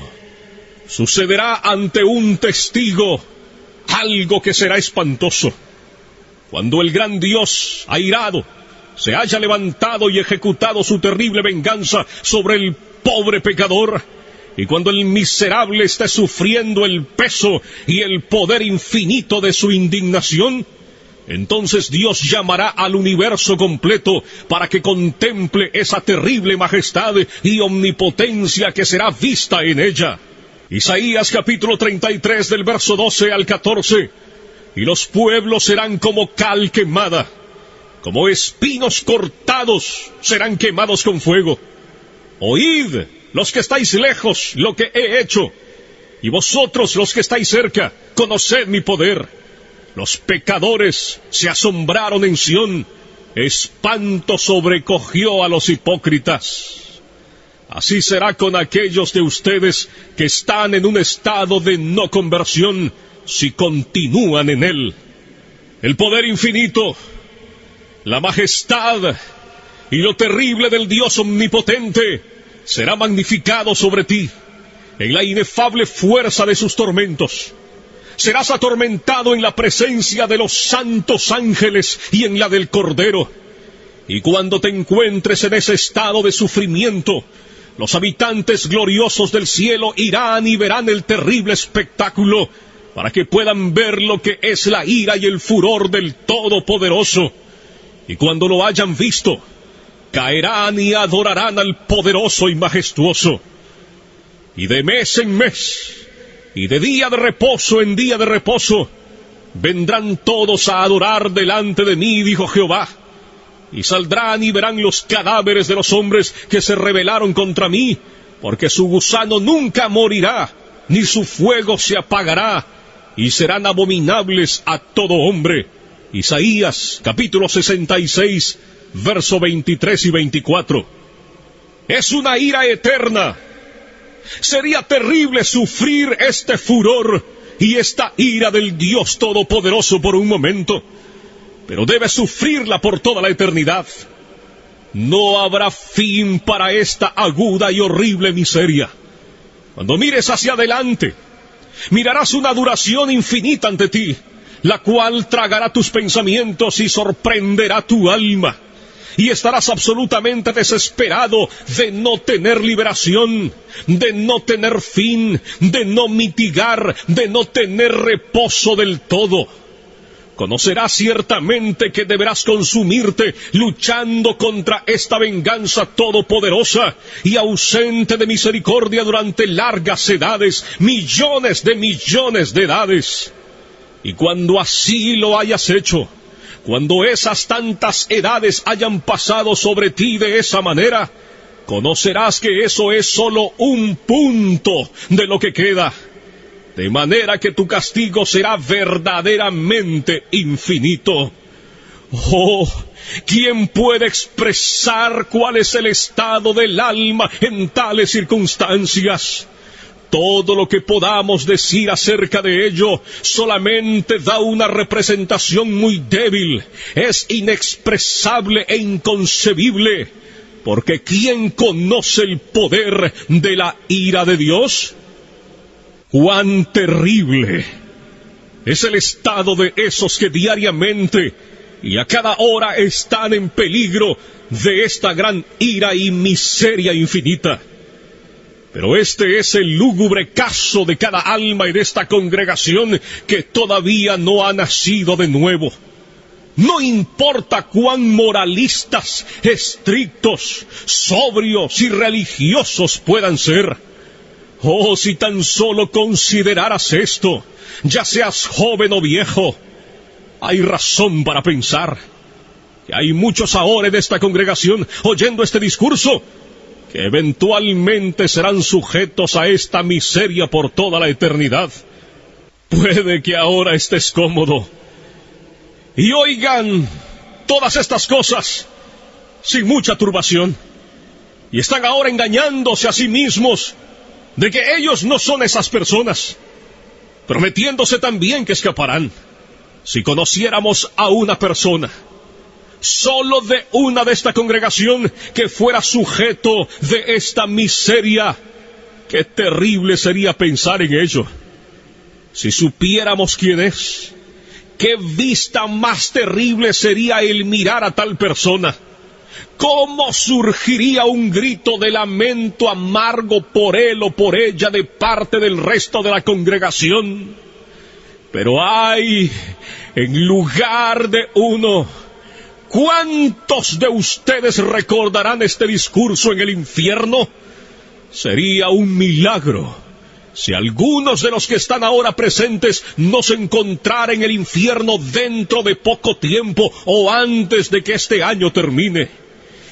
Speaker 2: sucederá ante un testigo, algo que será espantoso. Cuando el gran Dios, airado, se haya levantado y ejecutado su terrible venganza sobre el pobre pecador, y cuando el miserable esté sufriendo el peso y el poder infinito de su indignación, entonces Dios llamará al universo completo para que contemple esa terrible majestad y omnipotencia que será vista en ella. Isaías capítulo 33 del verso 12 al 14. Y los pueblos serán como cal quemada, como espinos cortados serán quemados con fuego. Oíd, los que estáis lejos, lo que he hecho, y vosotros los que estáis cerca, conoced mi poder. Los pecadores se asombraron en Sión, espanto sobrecogió a los hipócritas. Así será con aquellos de ustedes que están en un estado de no conversión, si continúan en él. El poder infinito, la majestad y lo terrible del Dios omnipotente será magnificado sobre ti en la inefable fuerza de sus tormentos. Serás atormentado en la presencia de los santos ángeles y en la del Cordero. Y cuando te encuentres en ese estado de sufrimiento, los habitantes gloriosos del cielo irán y verán el terrible espectáculo, para que puedan ver lo que es la ira y el furor del Todopoderoso. Y cuando lo hayan visto, caerán y adorarán al poderoso y majestuoso. Y de mes en mes, y de día de reposo en día de reposo, vendrán todos a adorar delante de mí, dijo Jehová. Y saldrán y verán los cadáveres de los hombres que se rebelaron contra mí, porque su gusano nunca morirá, ni su fuego se apagará, y serán abominables a todo hombre. Isaías, capítulo 66, verso 23 y 24. Es una ira eterna. Sería terrible sufrir este furor y esta ira del Dios Todopoderoso por un momento, pero debes sufrirla por toda la eternidad. No habrá fin para esta aguda y horrible miseria. Cuando mires hacia adelante, mirarás una duración infinita ante ti, la cual tragará tus pensamientos y sorprenderá tu alma. Y estarás absolutamente desesperado de no tener liberación, de no tener fin, de no mitigar, de no tener reposo del todo. Conocerás ciertamente que deberás consumirte luchando contra esta venganza todopoderosa y ausente de misericordia durante largas edades, millones de edades. Y cuando así lo hayas hecho, cuando esas tantas edades hayan pasado sobre ti de esa manera, conocerás que eso es solo un punto de lo que queda, de manera que tu castigo será verdaderamente infinito. Oh, ¿quién puede expresar cuál es el estado del alma en tales circunstancias? todo lo que podamos decir acerca de ello solamente da una representación muy débil, es inexpresable e inconcebible, porque ¿quién conoce el poder de la ira de Dios? ¡Cuán terrible es el estado de esos que diariamente y a cada hora están en peligro de esta gran ira y miseria infinita! Pero este es el lúgubre caso de cada alma en esta congregación que todavía no ha nacido de nuevo. No importa cuán moralistas, estrictos, sobrios y religiosos puedan ser. Oh, si tan solo consideraras esto, ya seas joven o viejo, hay razón para pensar que hay muchos ahora en esta congregación oyendo este discurso que eventualmente serán sujetos a esta miseria por toda la eternidad. Puede que ahora estés cómodo y oigan todas estas cosas sin mucha turbación, y están ahora engañándose a sí mismos de que ellos no son esas personas, prometiéndose también que escaparán. Si conociéramos a una persona, solo de una de esta congregación, que fuera sujeto de esta miseria, qué terrible sería pensar en ello. Si supiéramos quién es, qué vista más terrible sería el mirar a tal persona. ¿Cómo surgiría un grito de lamento amargo por él o por ella de parte del resto de la congregación? Pero ay, en lugar de uno, ¿cuántos de ustedes recordarán este discurso en el infierno? Sería un milagro si algunos de los que están ahora presentes no se encontraran en el infierno dentro de poco tiempo o antes de que este año termine.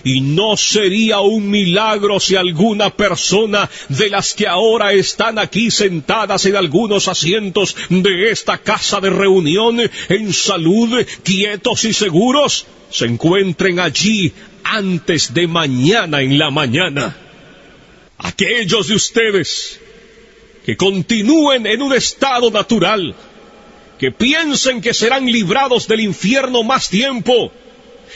Speaker 2: Y no sería un milagro si alguna persona de las que ahora están aquí sentadas en algunos asientos de esta casa de reunión, en salud, quietos y seguros, se encuentren allí antes de mañana en la mañana. Aquellos de ustedes que continúen en un estado natural, que piensen que serán librados del infierno más tiempo,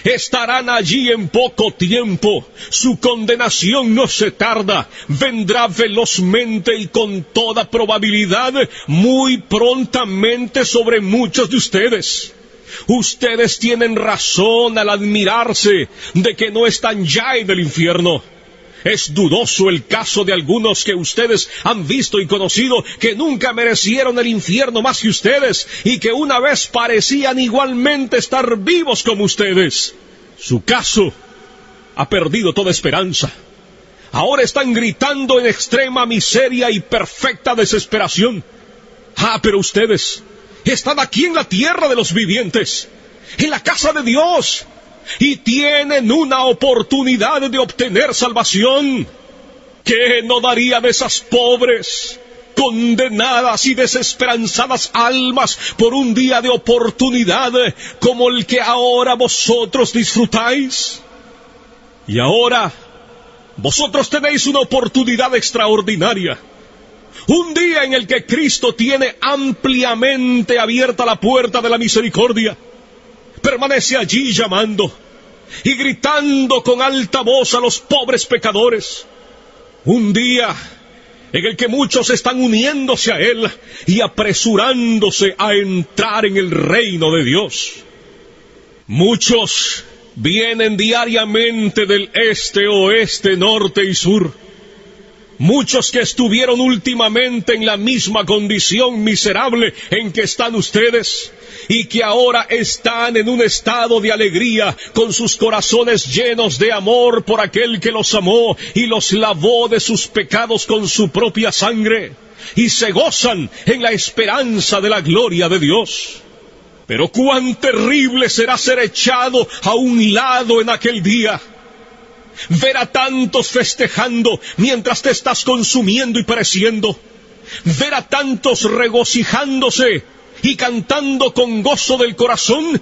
Speaker 2: estarán allí en poco tiempo. Su condenación no se tarda, vendrá velozmente y con toda probabilidad muy prontamente sobre muchos de ustedes. Ustedes tienen razón al admirarse de que no están ya en el infierno. Es dudoso el caso de algunos que ustedes han visto y conocido que nunca merecieron el infierno más que ustedes y que una vez parecían igualmente estar vivos como ustedes. Su caso ha perdido toda esperanza. Ahora están gritando en extrema miseria y perfecta desesperación. Ah, pero ustedes están aquí en la tierra de los vivientes, en la casa de Dios, y tienen una oportunidad de obtener salvación. ¿Qué no daría de esas pobres, condenadas y desesperanzadas almas por un día de oportunidad como el que ahora vosotros disfrutáis? Y ahora vosotros tenéis una oportunidad extraordinaria, un día en el que Cristo tiene ampliamente abierta la puerta de la misericordia. Permanece allí llamando y gritando con alta voz a los pobres pecadores. Un día en el que muchos están uniéndose a Él y apresurándose a entrar en el reino de Dios. Muchos vienen diariamente del este, oeste, norte y sur. Muchos que estuvieron últimamente en la misma condición miserable en que están ustedes, y que ahora están en un estado de alegría, con sus corazones llenos de amor por aquel que los amó y los lavó de sus pecados con su propia sangre, y se gozan en la esperanza de la gloria de Dios. Pero cuán terrible será ser echado a un lado en aquel día. Ver a tantos festejando mientras te estás consumiendo y pereciendo. Ver a tantos regocijándose y cantando con gozo del corazón,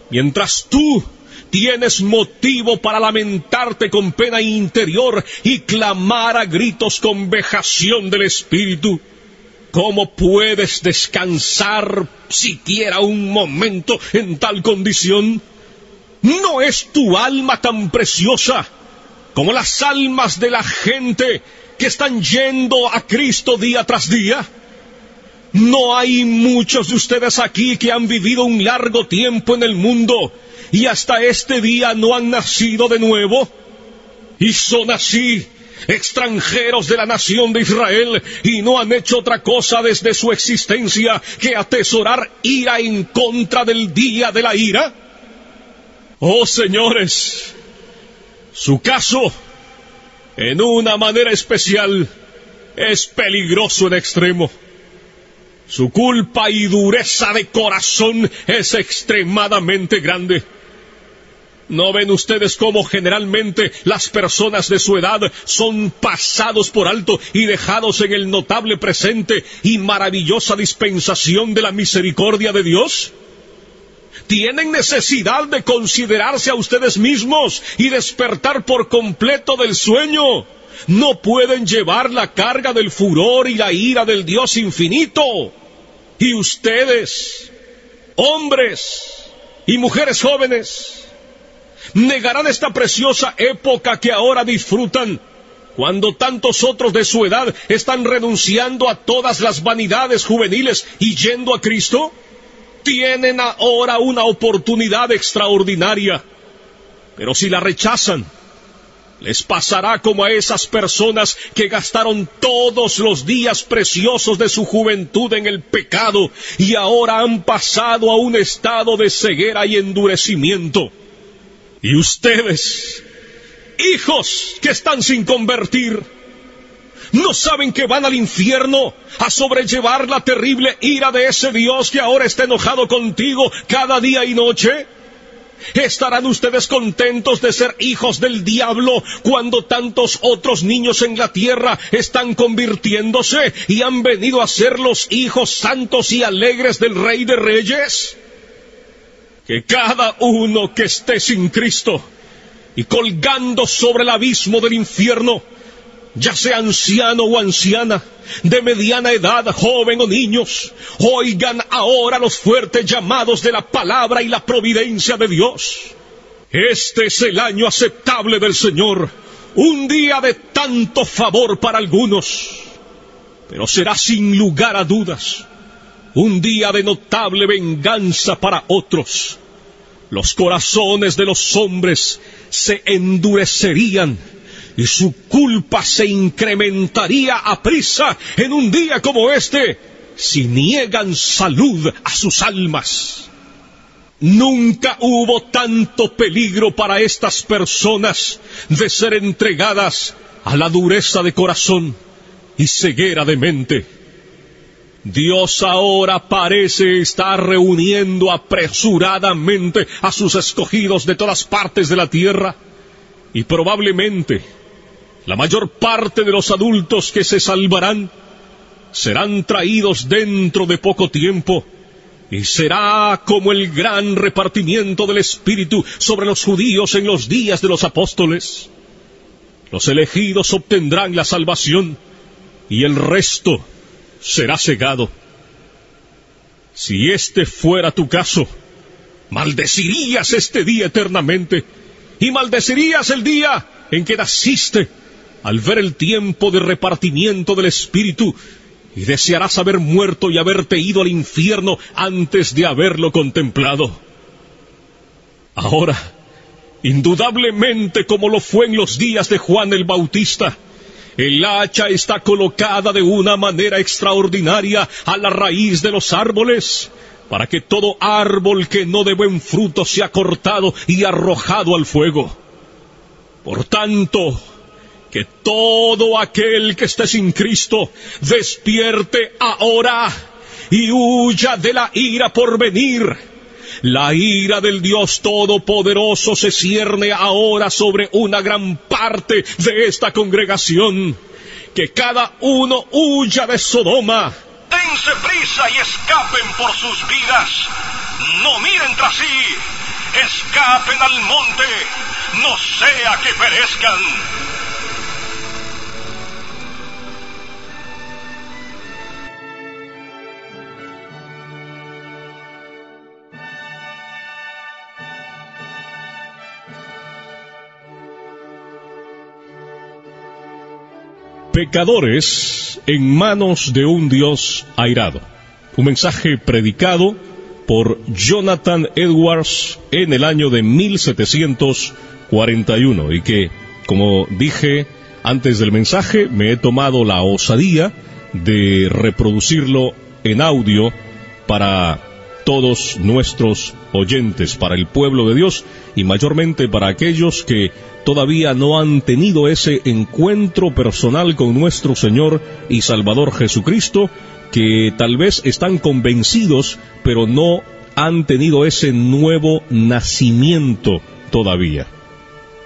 Speaker 2: mientras tú tienes motivo para lamentarte con pena interior y clamar a gritos con vejación del espíritu. ¿Cómo puedes descansar siquiera un momento en tal condición? ¿No es tu alma tan preciosa como las almas de la gente que están yendo a Cristo día tras día? ¿No hay muchos de ustedes aquí que han vivido un largo tiempo en el mundo y hasta este día no han nacido de nuevo? Y son así, extranjeros de la nación de Israel, y no han hecho otra cosa desde su existencia que atesorar ira en contra del día de la ira. Oh señores, su caso, en una manera especial, es peligroso en extremo. Su culpa y dureza de corazón es extremadamente grande. ¿No ven ustedes cómo generalmente las personas de su edad son pasados por alto y dejados en el notable presente y maravillosa dispensación de la misericordia de Dios? Tienen necesidad de considerarse a ustedes mismos y despertar por completo del sueño. No pueden llevar la carga del furor y la ira del Dios infinito. Y ustedes, hombres y mujeres jóvenes, negarán esta preciosa época que ahora disfrutan, cuando tantos otros de su edad están renunciando a todas las vanidades juveniles y yendo a Cristo. Tienen ahora una oportunidad extraordinaria, pero si la rechazan, les pasará como a esas personas que gastaron todos los días preciosos de su juventud en el pecado y ahora han pasado a un estado de ceguera y endurecimiento. Y ustedes, hijos que están sin convertir, ¿no saben que van al infierno a sobrellevar la terrible ira de ese Dios que ahora está enojado contigo cada día y noche? ¿Estarán ustedes contentos de ser hijos del diablo cuando tantos otros niños en la tierra están convirtiéndose y han venido a ser los hijos santos y alegres del Rey de Reyes? Que cada uno que esté sin Cristo y colgando sobre el abismo del infierno, ya sea anciano o anciana, de mediana edad, joven o niños, oigan ahora los fuertes llamados de la palabra y la providencia de Dios. Este es el año aceptable del Señor, un día de tanto favor para algunos, pero será sin lugar a dudas un día de notable venganza para otros. Los corazones de los hombres se endurecerían y su culpa se incrementaría aprisa en un día como este, si niegan salud a sus almas. Nunca hubo tanto peligro para estas personas de ser entregadas a la dureza de corazón y ceguera de mente. Dios ahora parece estar reuniendo apresuradamente a sus escogidos de todas partes de la tierra, y probablemente la mayor parte de los adultos que se salvarán serán traídos dentro de poco tiempo, y será como el gran repartimiento del Espíritu sobre los judíos en los días de los apóstoles. Los elegidos obtendrán la salvación, y el resto será cegado. Si este fuera tu caso, maldecirías este día eternamente, y maldecirías el día en que naciste, al ver el tiempo de repartimiento del Espíritu, y desearás haber muerto y haberte ido al infierno antes de haberlo contemplado. Ahora, indudablemente como lo fue en los días de Juan el Bautista, el hacha está colocada de una manera extraordinaria a la raíz de los árboles, para que todo árbol que no dé buen fruto sea cortado y arrojado al fuego. Por tanto, que todo aquel que esté sin Cristo despierte ahora y huya de la ira por venir. La ira del Dios Todopoderoso se cierne ahora sobre una gran parte de esta congregación. Que cada uno huya de Sodoma.
Speaker 1: Dense prisa y escapen por sus vidas. No miren tras sí. escapen al monte, no sea que perezcan.
Speaker 2: Pecadores en manos de un Dios airado. Un mensaje predicado por Jonathan Edwards en el año de 1741 y que, como dije antes del mensaje, me he tomado la osadía de reproducirlo en audio para todos nuestros oyentes, para el pueblo de Dios y mayormente para aquellos que todavía no han tenido ese encuentro personal con nuestro Señor y Salvador Jesucristo, que tal vez están convencidos, pero no han tenido ese nuevo nacimiento todavía.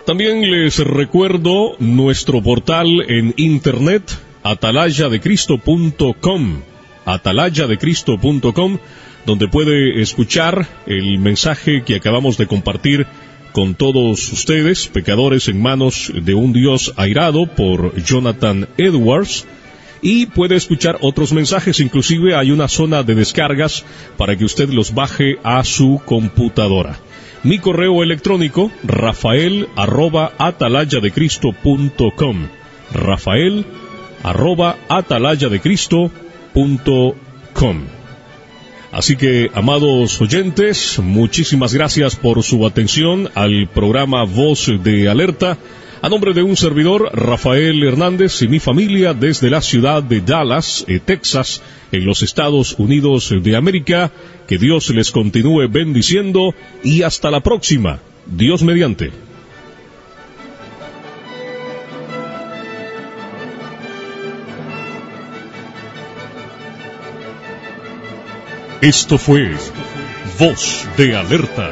Speaker 2: También les recuerdo nuestro portal en internet, atalayadecristo.com, atalayadecristo.com, donde puede escuchar el mensaje que acabamos de compartir con todos ustedes, pecadores en manos de un Dios airado, por Jonathan Edwards, y puede escuchar otros mensajes. Inclusive hay una zona de descargas para que usted los baje a su computadora. Mi correo electrónico, rafael@atalayadecristo.com, rafael@atalayadecristo.com. Así que, amados oyentes, muchísimas gracias por su atención al programa Voz de Alerta. A nombre de un servidor, Rafael Hernández, y mi familia desde la ciudad de Dallas, Texas, en los Estados Unidos de América, que Dios les continúe bendiciendo y hasta la próxima, Dios mediante. Esto fue Voz de Alerta.